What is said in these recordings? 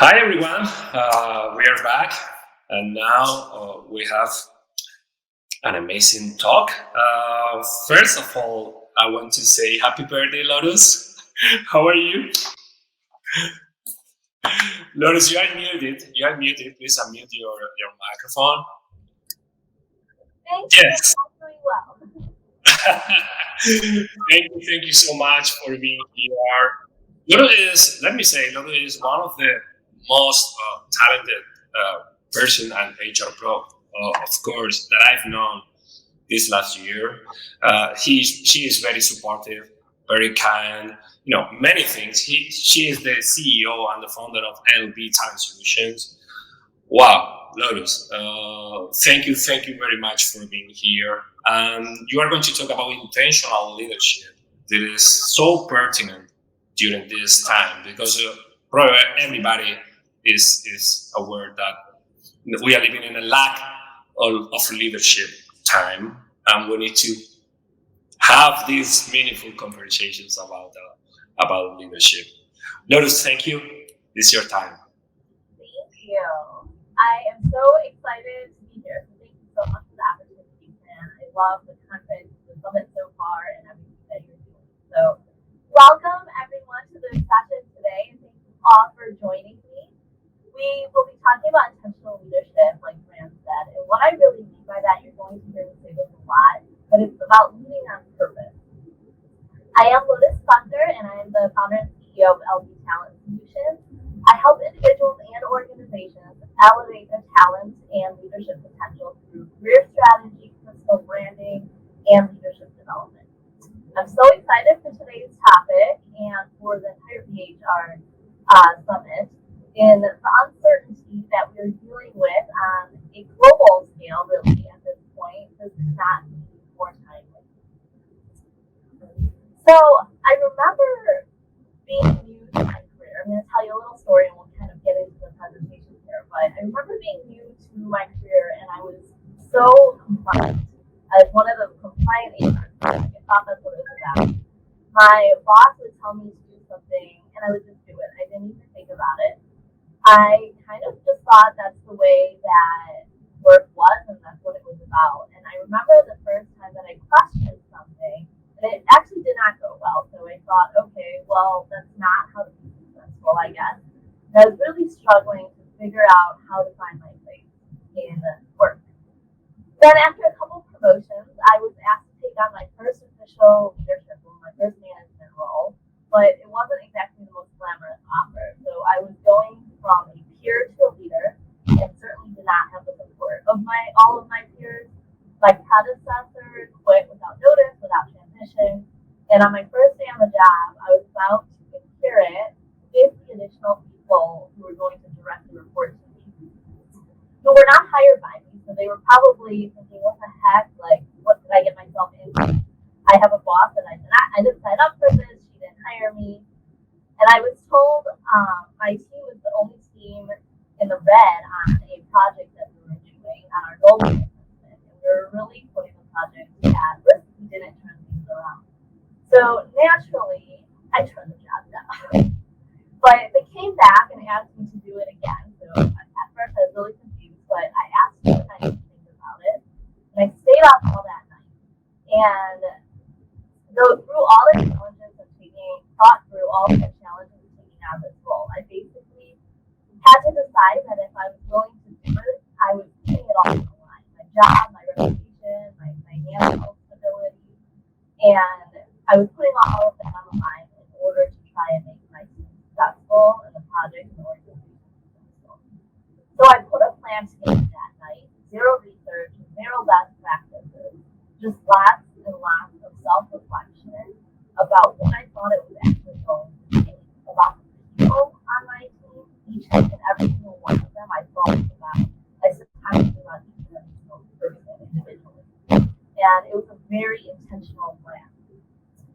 Hi everyone, we are back and now we have an amazing talk. First of all, I want to say happy birthday, Lotus. How are you? Lotus, you are muted. You are muted. Please unmute your microphone. Thank you. Yes. I'm doing well. Thank you so much for being here. Lotus is one of the most talented person and HR pro, of course, that I've known this last year. She is very supportive, very kind. You know many things. She is the CEO and the founder of LB Talent Solutions. Wow, Lotus, thank you very much for being here. You are going to talk about intentional leadership that is so pertinent during this time because probably everybody is aware that we are living in a lack of leadership time, and we need to have these meaningful conversations about leadership. Lotus, thank you. This is your time. Thank you. I am so excited to be here. So thank you so much for the opportunity, and I love the conference, the summit so far, and everything that you're doing. So welcome everyone to the session today, and thank you all for joining me. We will be talking about intentional leadership, like Fran said, and what I really mean by that, you're going to hear me say this a lot, but it's about leading on purpose. I am Lotus Buckner, and I am the founder and CEO of LB Talent Solutions. I help individuals and organizations elevate their talent and leadership potential through career strategy, personal branding, and leadership development. I'm so excited for today's topic and for the entire BHR summit in the uncertainty that we're dealing with on a global scale, really, at this point. This is not more timely. So I remember being new to my career. I'm going to tell you a little story and we'll kind of get into the presentation here. But I remember being new to my career and I was so compliant. I was one of the compliant HR. I thought that's what it was about. My boss would tell me to do something and I would just do it. I didn't even think about it. I kind of just thought that's the way that work was and that's what it was about. And I remember the first time that I questioned something, and it actually did not go well. So I thought, okay, well, that's not how to be successful, I guess. And I was really struggling to figure out how to find my place in work. Then after a couple of promotions, I was asked to take on my first official leadership role, my first management role, but it wasn't exactly the most glamorous offer. So I was going from a peer to a leader and certainly did not have the support of all of my peers. My predecessor quit without notice, without transition, and on my first day on the job, I was about to inherit 50 additional people who were going to directly report to me, who were not hired by me, so they were probably thinking, what the heck, like, what did I get myself into? I have a boss and I didn't sign up for this, she didn't hire me, and I was told my team was the only team in the red on a project that we were doing on our goal assessment, and we were really putting the project at risk if we didn't turn things around. So naturally, I turned the job down. But they came back and asked me to do it again. So at first I was really confused, but I asked for a night to think about it, and I stayed up all that night. And through all the challenges of thought through all the challenges of taking on this role, I basically had to decide that if I was willing to do it, I was putting it all on the line. My job, my reputation, my financial stability, and I was putting all of that on the line in order to try and make my team successful and the project and the organization successful. So I put a plan together that night, zero research, zero best practices, just lots and lots of self-reflection about what I thought it was actually going to be, about the people on my team, each and every single one of them I thought about. I spent time thinking about each and every single person individually. And it was a very intentional plan.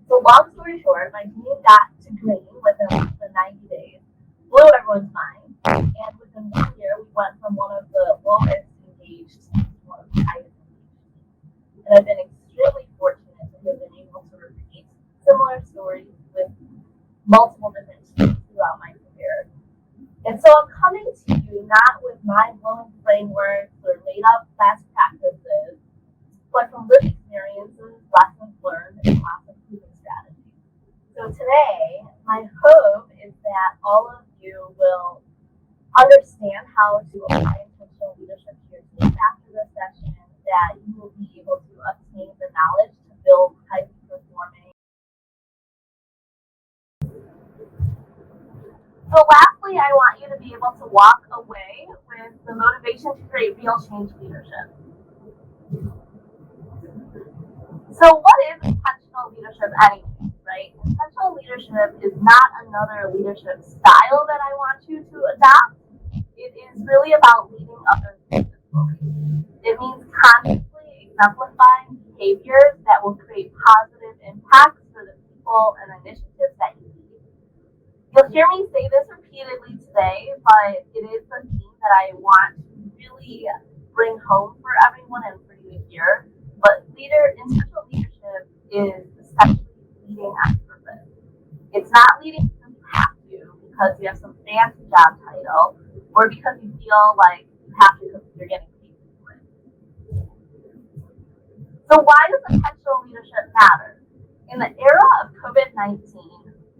So long story short, my team got to green within less than 90 days, blew everyone's mind, and within 1 year, we went from one of the lowest engaged to one of the highest engaged. And I've been extremely fortunate to have been able to repeat similar stories with multiple different teams throughout my career. And so I'm but from lived experiences, lessons learned, and lots of proven strategies. So today, my hope is that all of you will understand how to apply intentional leadership to your team after this session, that you will be able to obtain the knowledge to build highly performing. So lastly, I want you to be able to walk away with the motivation to create real change leadership. So what is intentional leadership anyway, right? Intentional leadership is not another leadership style that I want you to adopt. It is really about leading others purposefully. It means consciously exemplifying behaviors that will create positive impacts for the people and initiatives that you lead. You'll hear me say this repeatedly today, but it is the theme that I want to really bring home for everyone and for you to hear. But intentional leadership is essentially leading on purpose. It's not leading because you have to, because you have some fancy job title, or because you feel like you have to because you're getting paid to do it. So why does intentional leadership matter? In the era of COVID-19,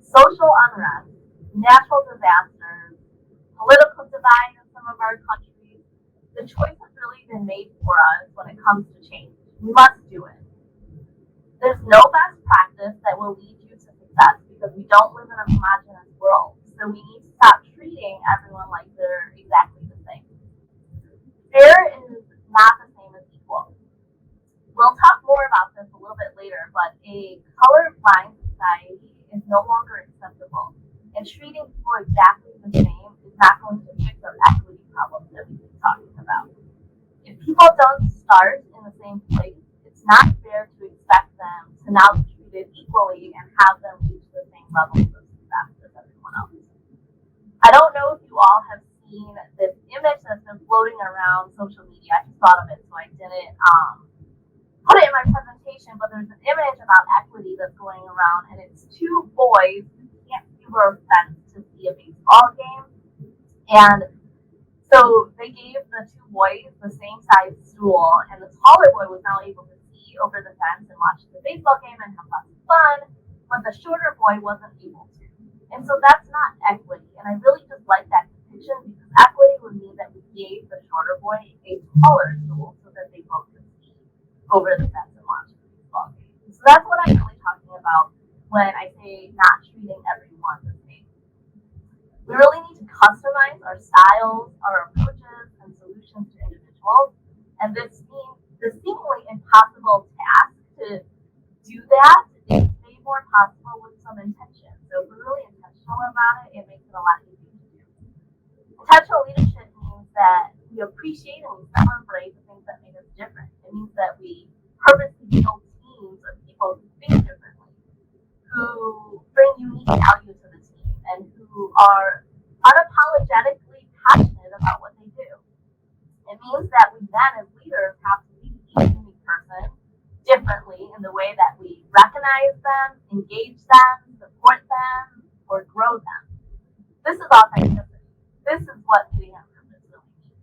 social unrest, natural disasters, political divide in some of our countries, the choice has really been made for us when it comes to change. We must do it. There's no best practice that will lead you to success because we don't live in a homogenous world. So we need to stop treating everyone like they're exactly the same. Fair is not the same as equal. We'll talk more about this a little bit later, but a colorblind society is no longer acceptable. And treating people exactly the same is not going to fix our equity problems that we've been talking about. If people don't start in the same place, it's not fair to expect them to now be treated equally and have them reach the same levels of success as everyone else. I don't know if you all have seen this image that's been floating around social media. I just thought of it, so I didn't put it in my presentation, but there's an image about equity that's going around, and it's two boys who can't see over a fence to see a baseball game. And so they gave the two boys the same size stool, and the taller boy was now able to see over the fence and watch the baseball game and have lots of fun, but the shorter boy wasn't able to. And so that's not equity. And I really just like that depiction because equity would mean that we gave the shorter boy a taller stool so that they both could see over the fence and watch the baseball game. So that's what I'm really talking about when I say not treating everyone the same. We really need to customize our styles, our approaches, and solutions to individuals. And this seemingly impossible task to do that is made more possible with some intention. So if we're really intentional about it, it makes it a lot easier to do. Intentional leadership means that we appreciate and we celebrate the things that make us different. It means that we purposely build teams of people who think differently, who bring unique value to the team, and who are unapologetically passionate about what they do. It means that we then, as leaders, have to lead each unique person differently in the way that we recognize them, engage them, support them, or grow them. This is authenticity. This is what leading on purpose really means.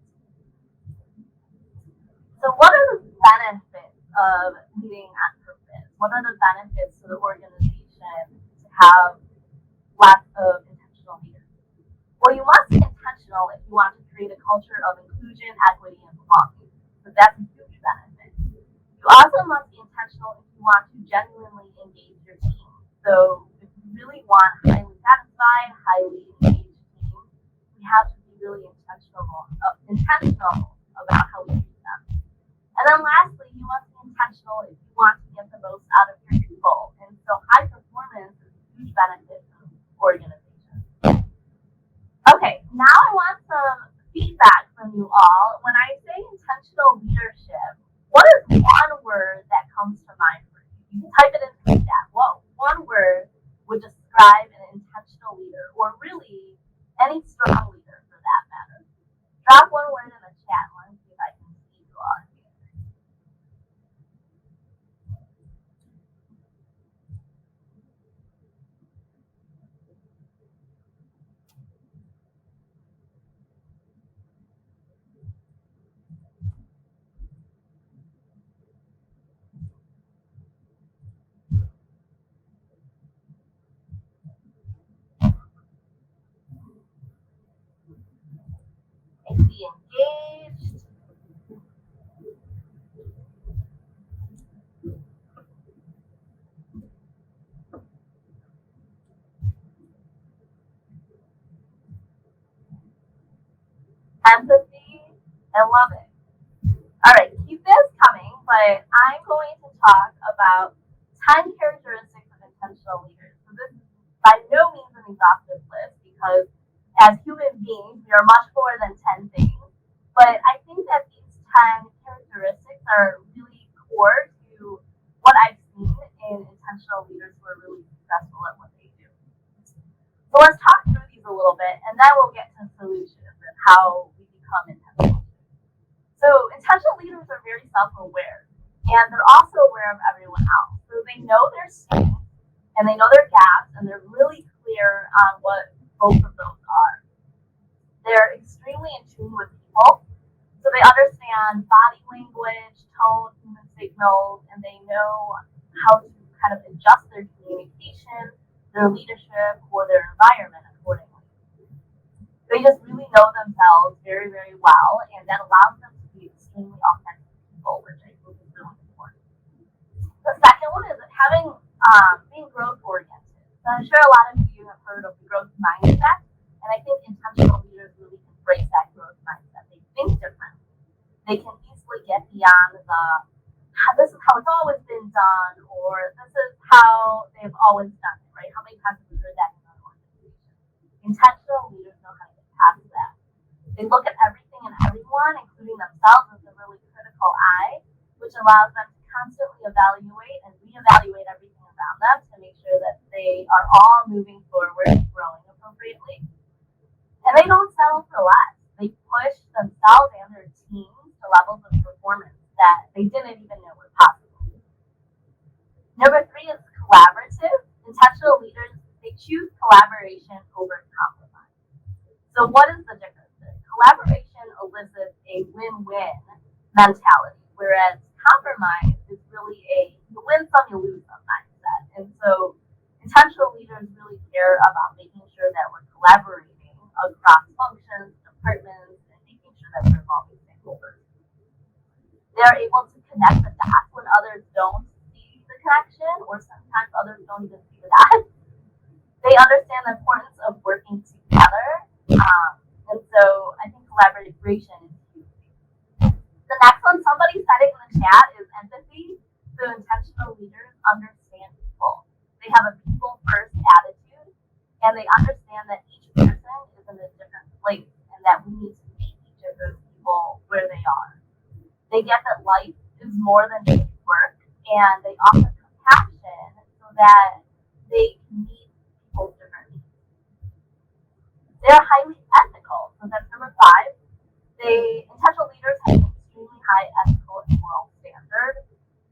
So what are the benefits of leading on purpose? What are the benefits to the organization to have lots of intentional leaders? Well, you must be intentional if you want to create a culture of inclusion, equity, and belonging. So that's a huge benefit. You also must be intentional if you want to genuinely engage your team. So if you really want highly satisfied, highly engaged teams, we have to be really intentional about how we treat them. And then lastly, you must be intentional if you want to get the most out of your people. And so high performance is a huge benefit to organizations. Okay, now I want some feedback from you all. When I say intentional leadership, what is one word that comes to mind for you? You can type it into the chat. What one word would describe an intentional leader, or really any strong leader for that matter? Drop one word in the chat. Let me see if I can see you all here. be engaged. Empathy. I love it. All right, keep this coming, but I'm going to talk about 10 characteristics of intentional leaders. So this is by no means an exhaustive list because as human beings, we are much more than 10 things. But I think that these 10 characteristics are really core to what I've seen in intentional leaders who are really successful at what they do. So let's talk through these a little bit, and then we'll get to solutions and how we become intentional. So intentional leaders are very self-aware, and they're also aware of everyone else. So they know their strengths, and they know their gaps, and they're really clear on what both of those are. They're extremely in tune with people, so they understand body language, tone, human signals, and they know how to kind of adjust their communication, their leadership, or their environment accordingly. They just really know themselves very, very well, and that allows them to be extremely authentic people, which I think is really important. The second one is being growth oriented. So I'm sure a lot of you have heard of the growth mindset, and I think intentional leaders really embrace that growth mindset. They think differently. They can easily get beyond this is how it's always been done, or this is how they've always done it, right? How many times have we heard that in an organization? Intentional leaders know how to get past that. They look at everything and everyone, including themselves, as a really critical eye, which allows them to constantly evaluate and reevaluate everything around them to make sure that they are all moving forward and growing appropriately. And they don't settle for less. They push themselves and their teams to levels of performance that they didn't even know were possible. Number 3 is collaborative. Intentional leaders, they choose collaboration over compromise. So what is the difference? Collaboration elicits a win-win mentality, whereas compromise is really a you win some, you lose some mindset. And so intentional leaders really care about making sure that we're collaborating across functions, departments, and making sure that we're involving stakeholders. They're able to connect the dots when others don't see the connection, or sometimes others don't even see the dots. They understand the importance of working together, and so I think collaboration is huge. The next one, somebody said it in the chat, is empathy. So intentional leaders understand people. They have a people-first attitude, and they understand that each person is in a different place, and that we need to meet each of those people where they are. They get that life is more than just work, and they offer compassion so that they can meet people's different needs. They are highly ethical. So that's number 5. Intentional leaders have an extremely high ethical and moral standard,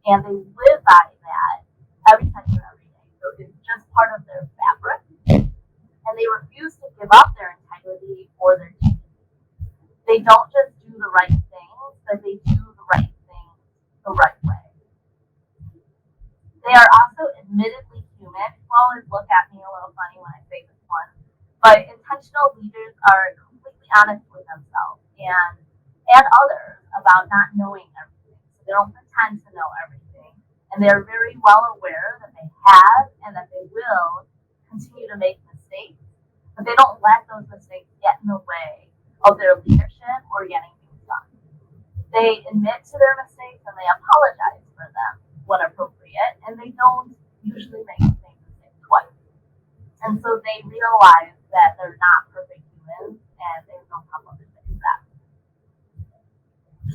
and they live by that every second of every day. So it's just part of their fabric, and they refuse to give up their integrity or their dignity. They don't just do the right things, but they do the right things the right way. They are also admittedly human. People always look at me a little funny when I say this one, but intentional leaders are completely honest with themselves and others about not knowing everything. So they don't pretend to know everything, and they're very well aware that they have and that they will continue to make mistakes, but they don't let those mistakes get in the way of their leadership or getting things done. They admit to their mistakes and they apologize for them when appropriate, and they don't usually make the same mistake twice. And so they realize that they're not perfect humans, and there's no problem to fix that.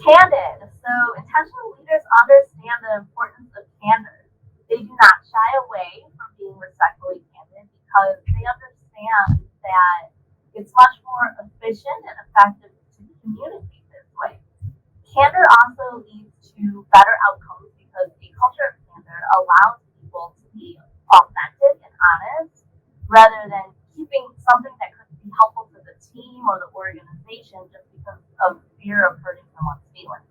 Candid. So intentional leaders understand the importance of candor. They do not shy away from being respectfully candid because they understand that it's much more efficient and effective to communicate this way. Candor also leads to better outcomes because a culture of candor allows people to be authentic and honest rather than keeping something that could be helpful to the team or the organization just because of fear of hurting someone's feelings.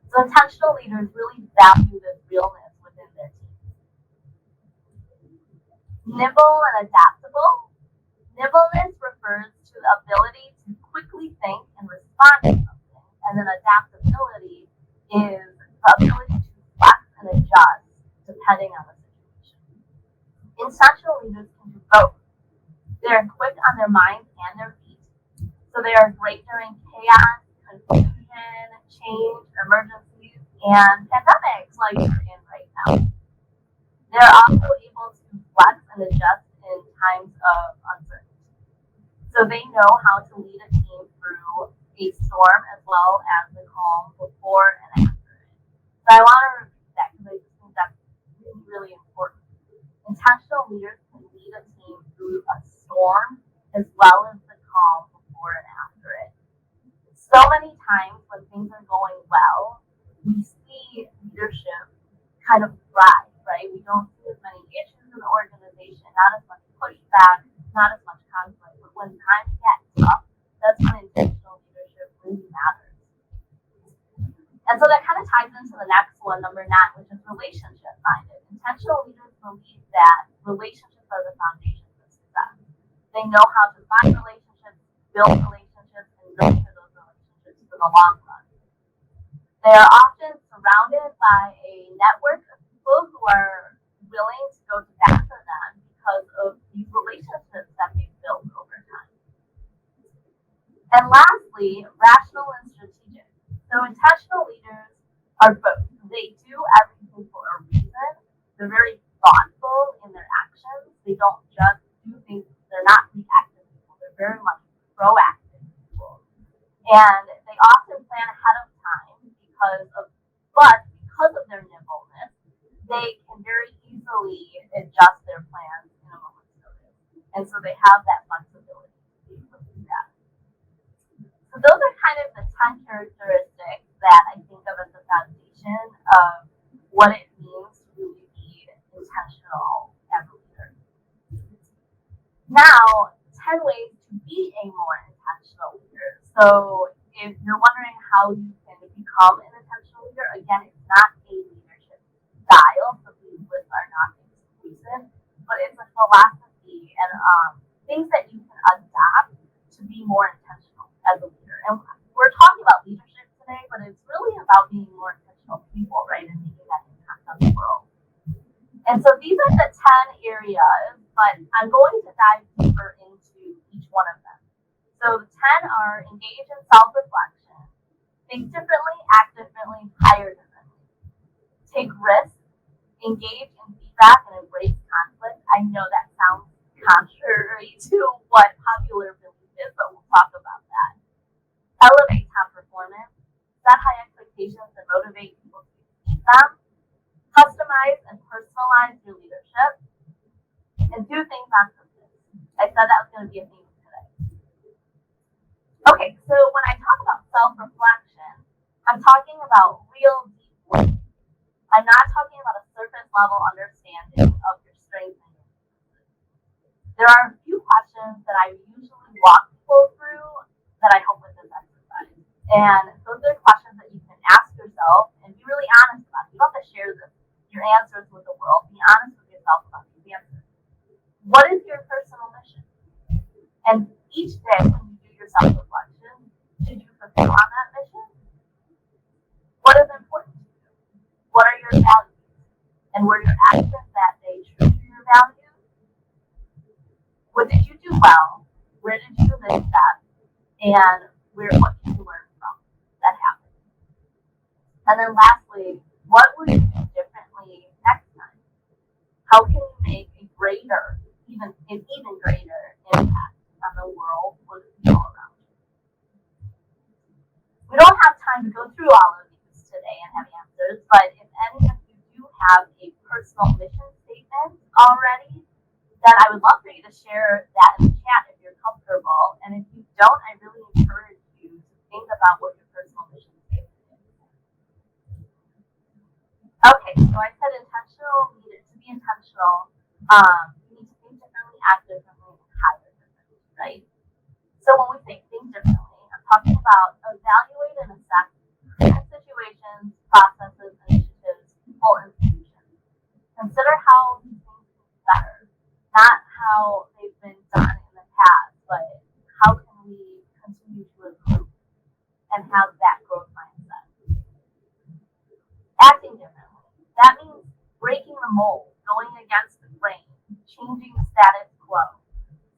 So intentional leaders really value this realness within their team. Nimble and adaptable. Nimbleness refers to the ability to quickly think and respond to something. And then adaptability is the ability to flex and adjust depending on the situation. Intentional leaders can do both. They're quick on their minds and their feet. So they are great during chaos, confusion, change, emergencies, and pandemics like we're in right now. They're also able to flex and adjust in times of uncertainty. So they know how to lead a team through a storm as well as the calm before and after it. So I want to repeat that because I just think that's really, really important. Intentional leaders can lead a team through a storm as well as the calm before and after it. So many times when things are going well, we see leadership kind of thrive, right? We don't see as many issues in the organization, not as much pushback, not as much conflict. But when times get tough, that's when intentional leadership really matters. And so that kind of ties into the next one, number 9, which is relationship minded. Intentional leaders believe that relationships are the foundation for success. They know how to find relationships, build relationships, and nurture those relationships for the long run. They are often surrounded by a network of people who are willing to go to bat for them because of these relationships that they've built over time. And lastly, rational and strategic. So intentional leaders are both. They do everything for a reason. They're very thoughtful in their actions. They don't just do things. They're not reactive people. They're very much proactive people. And they often plan ahead of time because of their nimbleness, they can very easily adjust their plans in a moment's notice. And so they have that flexibility to be able to do that. So those are kind of the 10 characteristics that I think of as the foundation of what it means to really be intentional as a leader. Now, 10 ways to be a more intentional leader. So if you're wondering how you can become an intentional leader, again, it's not a leadership style, so these lists are not exclusive, but it's a philosophy and things that you can adopt to be more intentional as a leader. And we're talking about leadership today, but it's really about being more intentional people, right, and making that impact on the world. And so these are the 10 areas, but I'm going to dive deeper into each one of them. So the 10 are engage in self-reflection, think differently, act differently, hire differently, take risks, engage in feedback, and embrace conflict. I know that sounds contrary to what popular belief is, but we'll talk about that. Elevate top performance, set high expectations and motivate people to exceed them, customize and personalize your leadership, and do things on purpose. I said that was going to be a theme today. Okay, so when I talk about self-reflection, I'm talking about real deep work. I'm not talking about a surface level understanding of your strengths and your weaknesses. There are a few questions that I usually walk people through that I hope with this exercise. And those are questions that you can ask yourself and be really honest about. You don't have to share your answers with the world. Be honest with yourself about these answers. What is your personal mission? And each day when you do your self-reflection, did you fulfill on that mission? What is important to you? What are your values? And were your actions that day true to your values? What did you do well? Where did you misstep? And what did you learn from that happened? And then lastly, what will you do differently next time? How can you make an even greater impact on the world or the people around you? We don't have time to go through all of these today and have answers, but if any of you do have a personal mission statement already, then I would love for you to share that in the chat if you're comfortable. And if you don't, I really encourage you to think about what your personal mission statement is. Okay, so I said to be intentional, you need to think differently, act differently, and hire differently, right? So when we say think differently, I'm talking about evaluate and assess current situations, processes, initiatives, people, and solutions. Consider how these things can be better, not how they've been done in the past, but how can we continue breaking the mold, going against the grain, changing the status quo.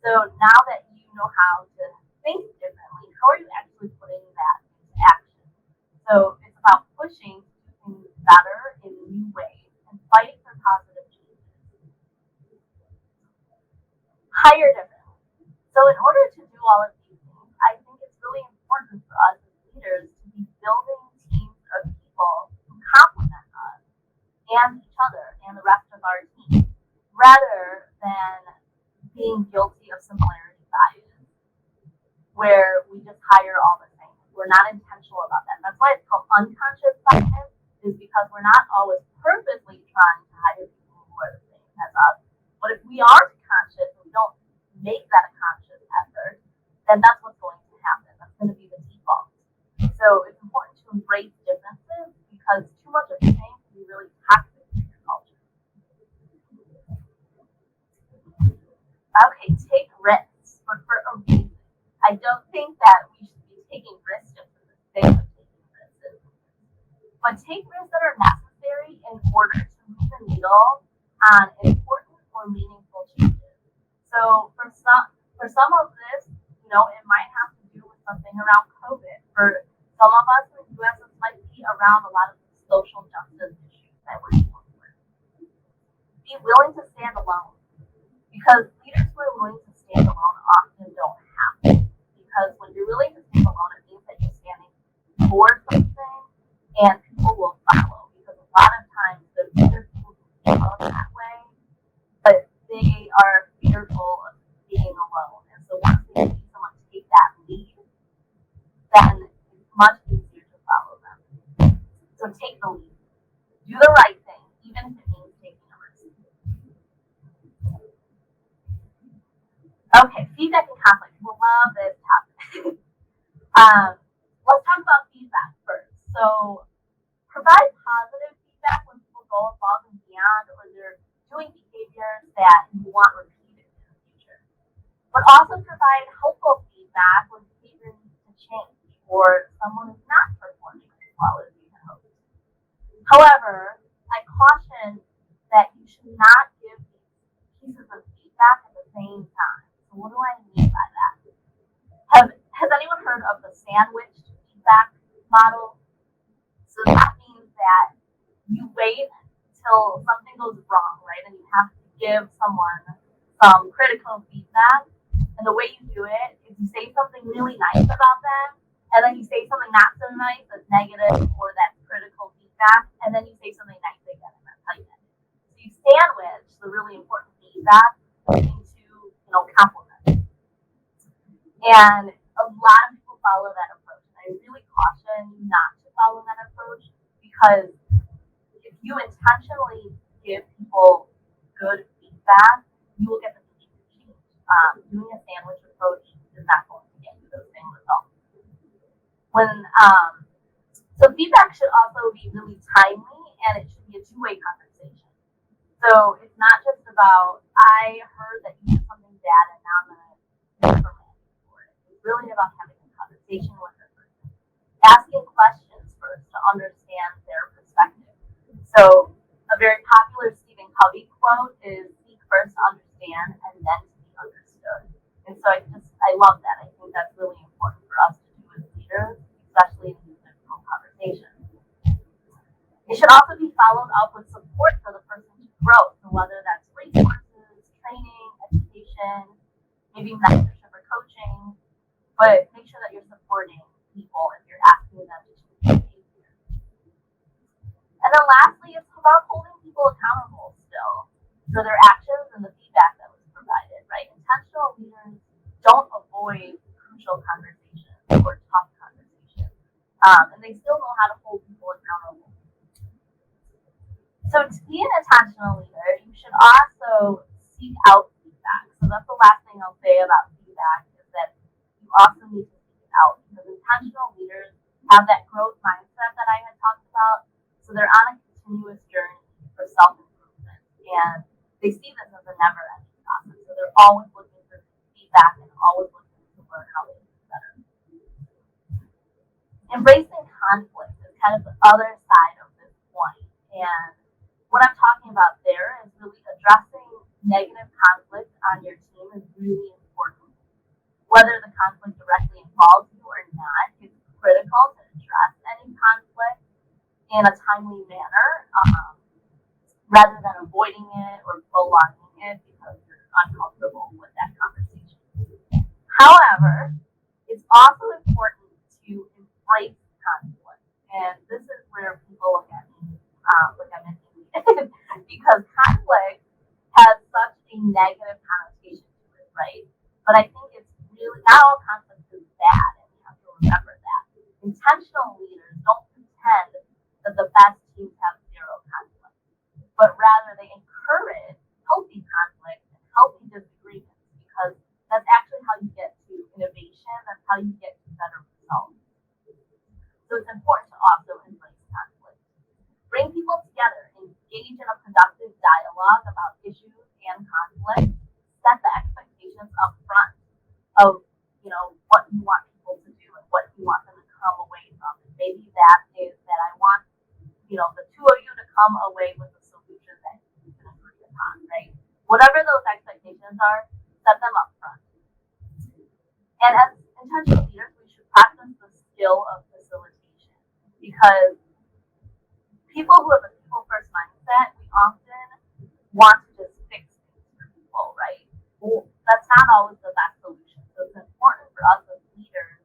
So now that you know how to think differently, how are you actually putting that into action? So it's about pushing to do things better in new ways and fighting for positive changes. Hire differently. So in order to do all of these things, I think it's really important for us as leaders to be building teams of people who complement us and each other and the rest of our team, rather than being guilty of similarity bias, where we just hire all the same. We're not intentional about that. That's why it's called unconscious bias, is because we're not always purposely trying to hire people who are the same as us. But if we are conscious and we don't make that a conscious effort, then that's what's going to happen. That's going to be the default. So it's important to embrace differences, because too much of the same can be really toxic to your culture. Okay, take risks, but for a reason. I don't think that we should be taking risks just for the sake of taking risks, but take risks that are necessary in order to move the needle on important or meaningful changes. So for some of this, it might have to do with something around COVID. For some of us in the U.S., it might be around a lot of social justice issues that we're dealing with. Be willing to stand alone, because leaders who are willing to stand alone often don't have to. Because when you're willing to stand alone, it means that you're standing for something, and people will follow. Because a lot of times the leaders who follow that way, but they are fearful of being alone. And so once they see someone take that lead, then it's much easier to follow them. So take the lead. Do the right thing, even if it means taking a risk. Okay, feedback and conflict. We'll love this topic. Let's talk about feedback first. So provide positive feedback when people go above and beyond, or they're doing behaviors that you want repeated in the future. But also provide helpful feedback when behavior needs to change, or someone is not performing as well as you had hoped. However, I caution that you should not give these pieces of feedback at the same time. So what do I mean by that? Has anyone heard of the sandwiched feedback model? So that means that you wait until something goes wrong, right? And you have to give someone some critical feedback. And the way you do it is you say something really nice about them, and then you say something not so nice that's negative or that's critical feedback, and then you say something nice again, and that's how you end it. So you sandwich the really important feedback into, compliments. And a lot of people follow that approach. And I really caution you not to follow that approach, because if you intentionally give people good feedback, you will get the change. Doing a sandwich approach is not going to get you those same results. So feedback should also be really timely, and it should be a two-way conversation. So it's not just about, I heard that you did something bad and now I'm going to reprimand you for it. It's really about having a conversation with the person, asking questions first to understand their perspective. So a very popular Stephen Covey quote is, seek first to understand and then to be understood. And so I love that. I think that's really important for us to do as leaders, especially in these difficult conversations. It should also be followed up with support for the person's growth, so whether that's resources, training, education, maybe mentorship or coaching, but make sure that you're supporting people if you're asking them to change behavior. And then lastly, it's about holding people accountable still for their actions and the feedback that was provided, right? Intentional leaders don't avoid crucial conversations or tough conversations, and they still know how to hold people accountable. So to be an intentional leader, you should also seek out feedback. So that's the last thing I'll say about feedback, is that you also need to seek it out, because intentional leaders have that growth mindset that I had talked about. So they're on a continuous journey for self-improvement, and they see this as a never-ending process. So they're always looking for feedback and always looking to learn how to do better. Embracing conflict is kind of the other side of this point, and what I'm talking about there is really addressing negative conflict on your team is really important. Whether the conflict directly involves you or not, it's critical to address any conflict in a timely manner, rather than avoiding it or prolonging it because you're uncomfortable with that conversation. However, it's also important to embrace conflict, and this is where people look at me because conflict has such a negative connotation to it, right? But I think it's really not all conflict is bad, and you have to remember that. Intentional leaders don't pretend that the best teams have zero conflict, but rather they encourage healthy conflict and healthy disagreements because that's actually how you get to innovation. That's how you get to better results. So it's important to also embrace conflict. Bring people together, engage in a productive dialogue about issues and conflict, set the expectations up front of, what you want people to do and what you want them to come away from. And maybe that is that I want, the two of you to come away with a solution that you can agree upon, right? Whatever those expectations are, set them up front. And as intentional leaders, we should practice the skill of facilitation because people who have a people first mindset, we often want to just fix things for people, right? Well, that's not always the best solution. So it's important for us as leaders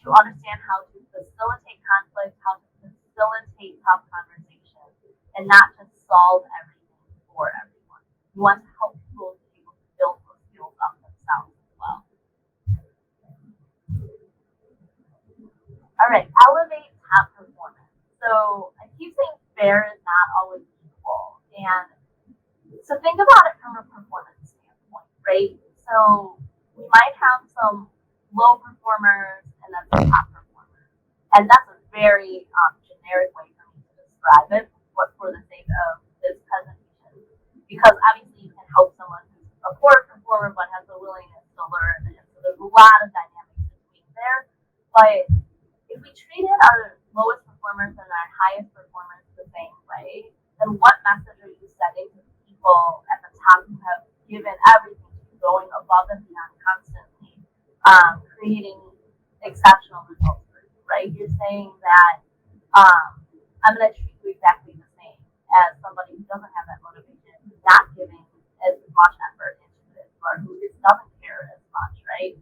to understand how to facilitate conflict, how to facilitate tough conversations, and not just solve everything for everyone. We want to help people be able to build those skills up themselves as well. All right, elevate top performance. So I keep saying fair is not always equal. And so think about it from a performance standpoint, right? So we might have some low performers and then some top performers. And that's a very generic way for me to describe it, but for the sake of this presentation. Because obviously you can help someone who's a poor performer but has the willingness to learn. And so there's a lot of dynamics between there. But if we treated our lowest performers and our highest performers the same way, then what message are you sending to people at the top who have given everything to you, going above and beyond constantly, creating exceptional results for you, right? You're saying that I'm going to treat you exactly the same as somebody who doesn't have that motivation, who's not giving as much effort into it, or who just doesn't care as much, right?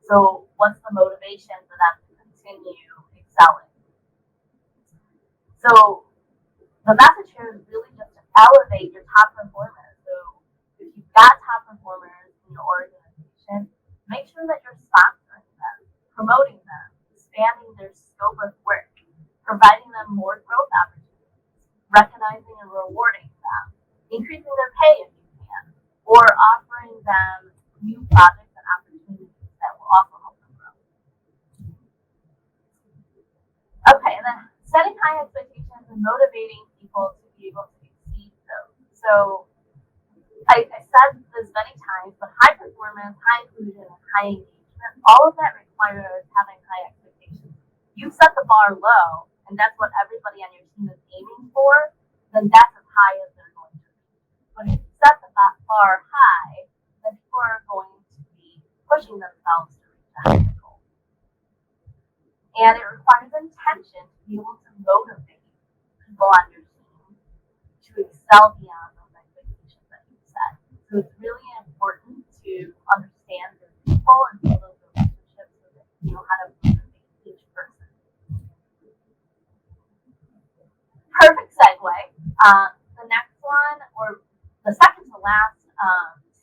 So what's the motivation for them to continue excelling? So the message here is really just to elevate your top performers. So if you've got top performers in your organization, make sure that you're sponsoring them, promoting them, expanding their scope of work, providing them more growth opportunities, recognizing and rewarding them, increasing their pay if you can, or offering them new projects and opportunities that will also help them grow. Okay, and then setting high expectations and motivating people to be able to exceed those. So I said this many times, but high performance, high inclusion, and high engagement, all of that requires having high expectations. You set the bar low, and that's what everybody on your team is aiming for, then that's as high as they're going to be. But if you set the bar high, then people are going to be pushing themselves to reach the higher goal. And it requires intention to be able to motivate people on your team to excel beyond those expectations that you set. So it's really important to understand your people and build those relationships so that you know how to motivate each person. Perfect segue. The next one, or the second to last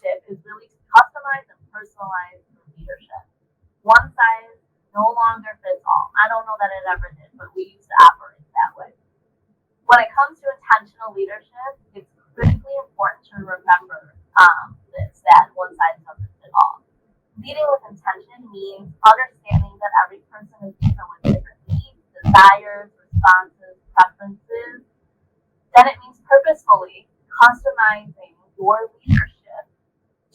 tip, is really to customize and personalize your leadership. One size no longer fits all. I don't know that it ever did, but we used to operate that way. When it comes to intentional leadership, it's critically important to remember that one size doesn't fit all. Leading with intention means understanding that every person is different with different needs, desires, responses, preferences. Then it means purposefully customizing your leadership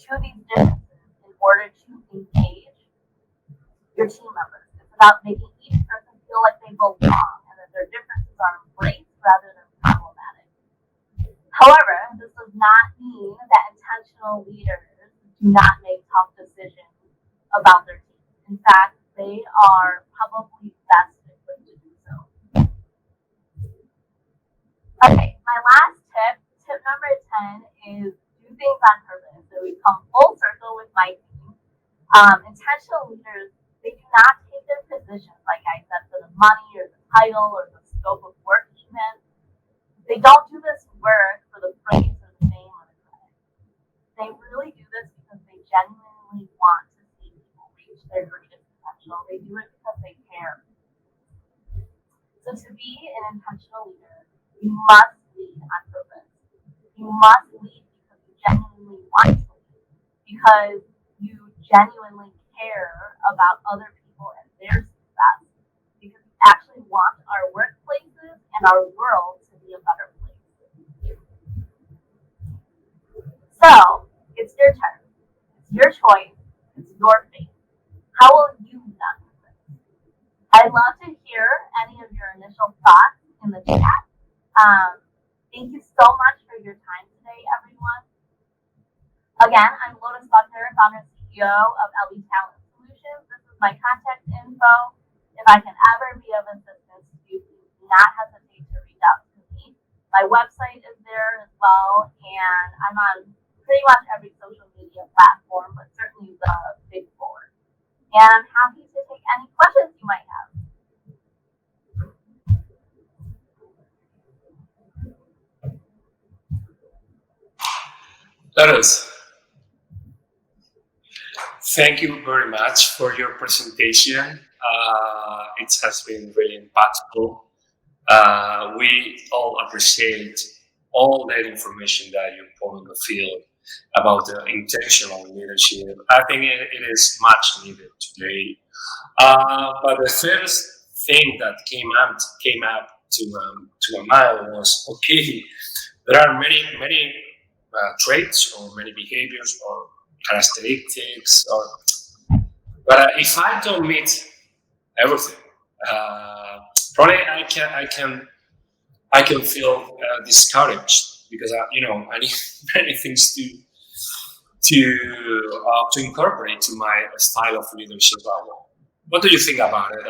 to these differences in order to engage your team members. It's about making each person feel like they belong and that their differences are embraced rather than problematic. does not mean that intentional leaders do not make tough decisions about their team. In fact, they are probably best equipped to do so. Okay, my last tip number 10, is do things on purpose. So we come full circle with my team. Intentional leaders, they do not take their positions, like I said, for the money or the title or the scope of work even. They don't do this work for the praise or the fame or the credit. They really do this because they genuinely want to see people reach their greatest potential. They do it because they care. So to be an intentional leader, you must lead on purpose. You must lead because you genuinely want to lead, because you genuinely care about other people and their success, because you actually want our workplaces and our world to be a better place. So, it's your turn. It's your choice. It's your fate. How will you lead on purpose? I'd love to hear any of your initial thoughts in the chat. Thank you so much for your time today, everyone. Again, I'm Lotus Buckner, founder and CEO of LB Talent Solutions. This is my contact info. If I can ever be of assistance to you, please do not hesitate to reach out to me. My website is there as well, and I'm on pretty much every social media platform, but certainly the big four. And I'm happy to take any questions you might have. Lotus, thank you very much for your presentation. It has been really impactful. We all appreciate all that information that you put in the field about the intentional leadership. I think it is much needed today. But the first thing that came up to my mind was, okay, there are many traits or many behaviors or characteristics, but if I don't meet everything, probably I can feel discouraged, because I need many things to incorporate to my style of leadership. What do you think about it?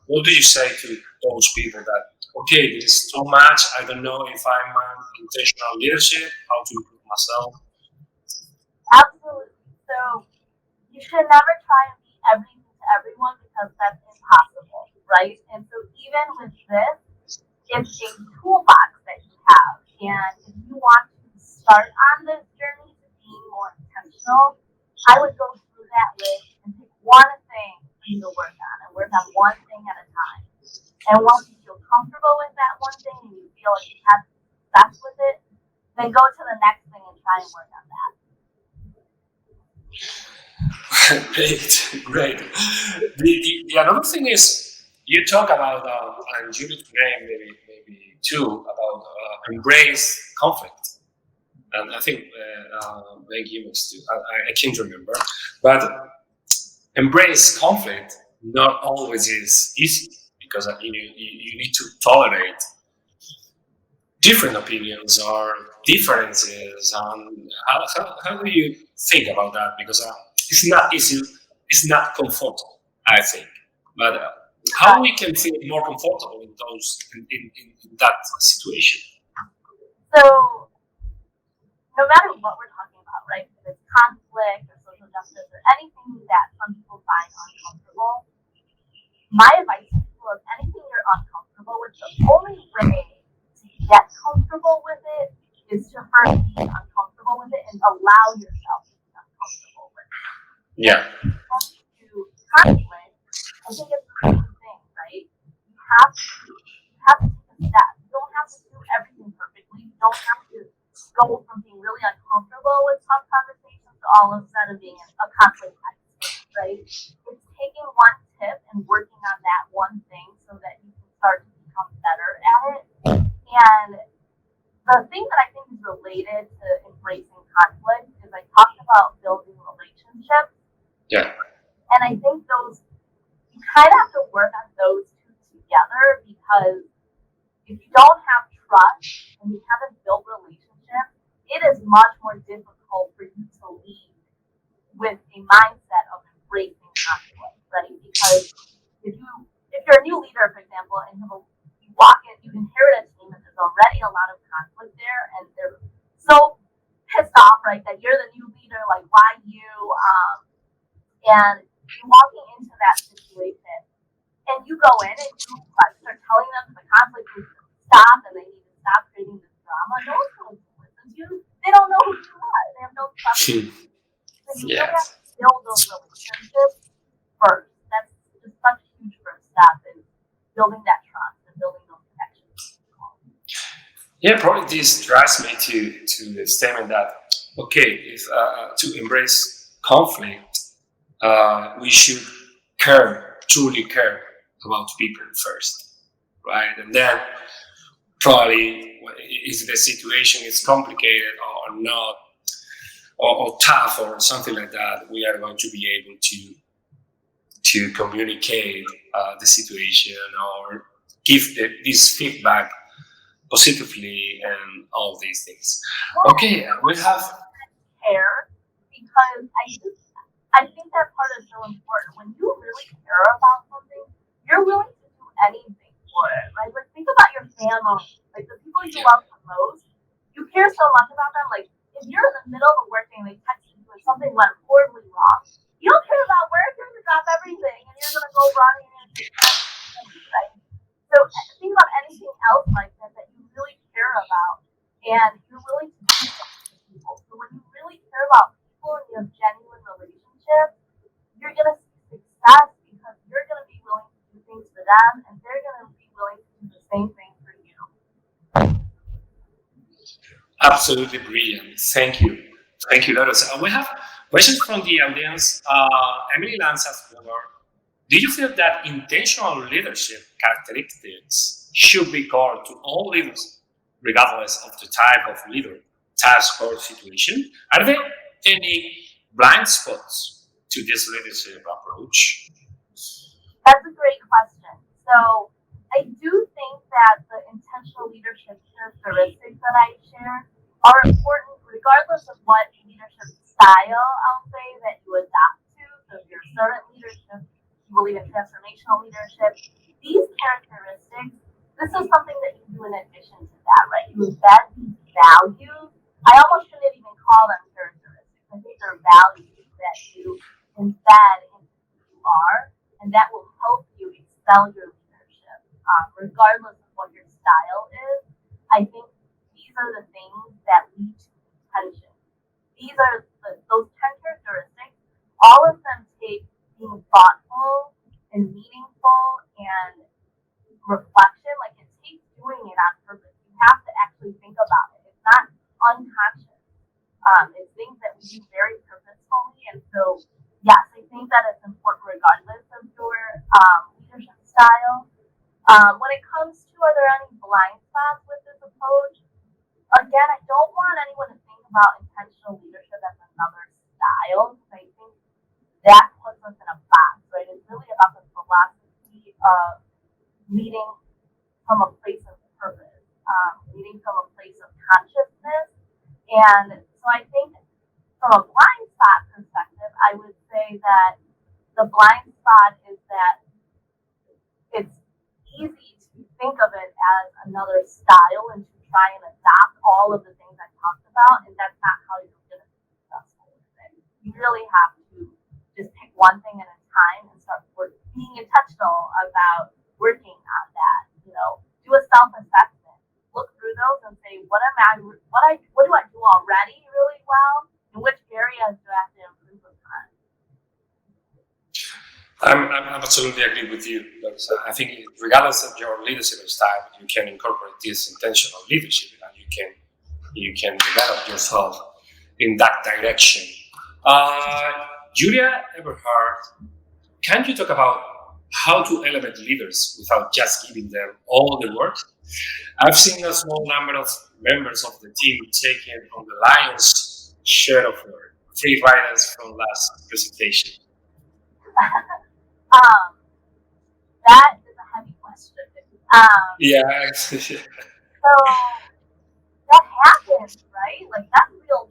What do you say to those people that, okay, this is too much, I don't know if I'm an intentional leadership, how to improve myself? Absolutely. So you should never try and be everything to everyone, because that's impossible, right? And so even with this, it's a toolbox that you have. And if you want to start on this journey to being more intentional, I would go through that list and pick one thing for you to work on, and work on one thing at a time. And once you feel comfortable with that one thing and you feel like you have success with it, then go to the next thing and try and work on that. Great. The another thing is, you talk about, and you name maybe too, about embrace conflict. And I think Meg Humans too. I can't remember, but embrace conflict not always is easy, because you need to tolerate different opinions or differences. How do you think about that? Because it's not easy, it's not comfortable, I think. But how we can feel more comfortable in that situation? So no matter what we're talking about, right? If it's conflict or social justice or anything that some people find uncomfortable, my advice to people is, anything you're uncomfortable with, the only way to get comfortable with it is to first be uncomfortable with it and allow yourself to be uncomfortable with it. Yeah. When it comes to conflict, I think it's the same thing, right? You have to take a step. You don't have to do everything perfectly. You don't have to go from being really uncomfortable with tough conversations to all of a sudden being a conflict expert, right? It's taking one tip and working on that one thing so that you can start to become better at it. And the thing that I think is related to embracing conflict is, I talked about building relationships. Yeah. And I think you kind of have to work on those two together, because if you don't have trust and you haven't built relationships, it much more difficult for you to lead with a mindset of embracing conflict, right? Because if you're a new leader, for example, and you walk in, you inherit a team and there's already a lot of conflict there, and they're so pissed off, right, that you're the new leader, like why you, and you're walking into that situation, and you go in and you like start telling them the conflict needs to stop and they need to stop creating this drama. No one's going to listen to you. They don't know who you are. They have no trust. So you really have to build those relationships first. That's just such a huge first step in building that trust and building those connections. Yeah, probably this drives me to the statement that if to embrace conflict, we should truly care about people first, right? And then probably if the situation is complicated or not, or tough or something like that, we are going to be able to communicate the situation or give this feedback positively and all these things. Okay, we have care, because I think that part is so important. When you really care about something, you're willing to do anything for it, right? Like think about your family, like the people you love the most. You care so much about them. Like if you're in the middle of a working and they text you and something went horribly wrong, you don't care about work. You're gonna drop everything and you're gonna go run and right? So think about anything else like that that you really care about, and you're willing to do something for people. So when you really care about people and you have genuine relationships, you're gonna see success because you're gonna be willing to do things for them, and they're gonna be willing to do the same thing for you. absolutely brilliant. Thank you, Lotus. We have questions from the audience. Emily Lance asks, do you feel that intentional leadership characteristics should be core to all leaders, regardless of the type of leader, task, or situation? Are there any blind spots to this leadership approach? That's a great question. So I do think that the intentional leadership characteristics that I share are important regardless of what leadership style I'll say that you adopt to. So if you're servant leadership, you believe in transformational leadership, these characteristics, this is something that you do in addition to that, right? You embed these values. I almost shouldn't even call them characteristics. I think they're values that you embed into who you are, and that will help you excel your leadership, regardless of what your style is. I think these are the things that lead to intention. These are those 10 characteristics. All of them take being thoughtful and meaningful and reflection. Like it takes doing it on purpose. You have to actually think about it. It's not unconscious. It's things that we do very purposefully, and so yes, I think that it's important regardless of your leadership style. When it comes to are there any blind spots with this approach? Again, I don't want anyone to think about intentional leadership as another style. I think that puts us in a box, right? It's really about the philosophy of leading from a place of purpose, leading from a place of consciousness. And so I think from a blind spot perspective, I would say that the blind spot is that it's easy to think of it as another style and to try and adopt all of the things I talked about, and that's not how you're going to be successful with it. You really have to just pick one thing at a time and start being intentional about working on that. Do a self-assessment, look through those, and say, what do I do already really well, and which areas do I have to improve upon? I'm absolutely agree with you. I think regardless of your leadership style, you can incorporate this intentional leadership, and you can develop yourself in that direction. Julia Eberhard, can you talk about how to elevate leaders without just giving them all the work? I've seen a small number of members of the team taking on the lion's share of work. Free riders from last presentation. That is a heavy question. Yeah. So that happens, right? Like that's real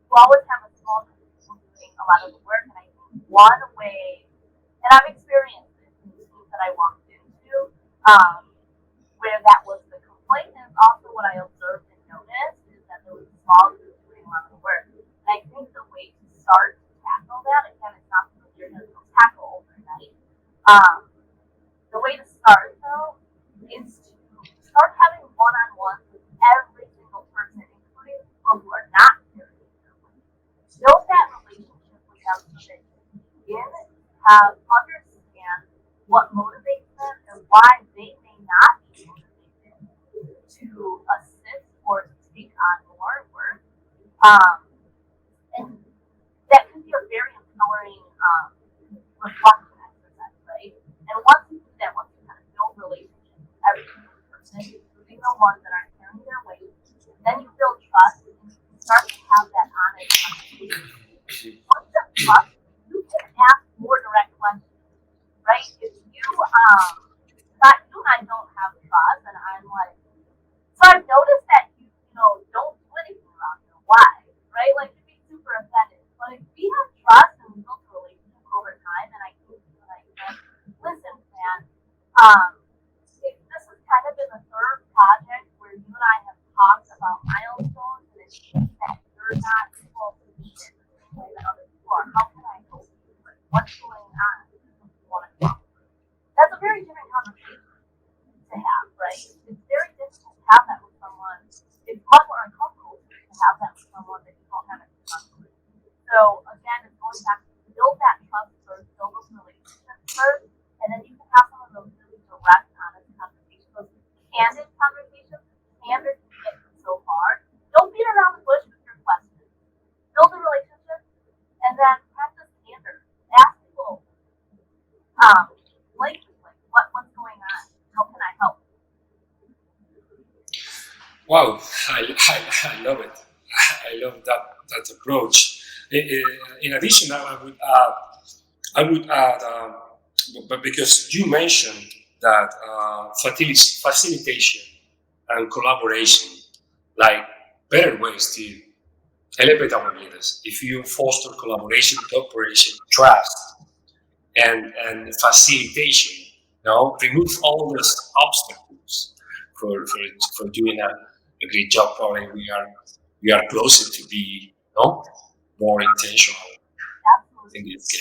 you always have a small group of people doing a lot of the work. And I think one way, and I've experienced this in the schools that I walked into, where that was the complaint, and also what I observed and noticed is that there was a small group doing a lot of the work. And I think the way to start to tackle that, again, it's not something you're going to go tackle overnight. The way to start, though, is to start having one-on-ones with every single person, including people who are not carrying their weight. Build that relationship with them so that you begin to understand what motivates them and why they may not be motivated to assist or to take on more work. And that can be a very empowering reflection exercise, right? And once you do that, once you kind of build relationships with every single person, including the ones that aren't carrying their weight, then you build trust and you can start to have that honest conversation. Once you have trust, you can ask more direct questions, right? If you, not you and I don't have trust, and I'm like, so I've noticed that you know, don't do anything around here. Why? Right? Like, you'd be super offended. But if we have trust and we build a relationship over time, and I think like, listen, man, this has kind of been the third project where you and I have talked about milestones, and it seems that you're not able to meet it the same way that other people are. How can I help you? What's going on? Is this something you want to talk through? That's a very different conversation to have, right? It's very difficult to have that with someone. It's much more uncomfortable to have that with someone that you don't have any trust with. So again, it's going back to build that trust first, build those relationships first, and then you can have some of those really direct, honest conversations, those candid conversations, candid to get you so far. Don't beat around the bush with your questions. Build a relationship, and then practice candor. Ask people, what's going on? How can I help? Wow, I love it. I love that approach. In addition, I would add, but because you mentioned that facilitation and collaboration, like better ways to elevate our leaders. If you foster collaboration, cooperation, trust, and facilitation, remove all those obstacles for doing a great job. Probably we are closer to be more intentional. I think it's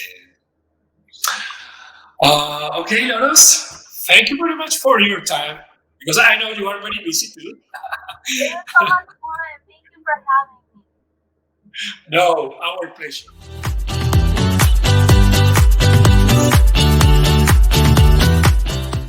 okay, Lotus. Thank you very much for your time, because I know you are very busy too. It was so much fun. Thank you for having me. No, our pleasure.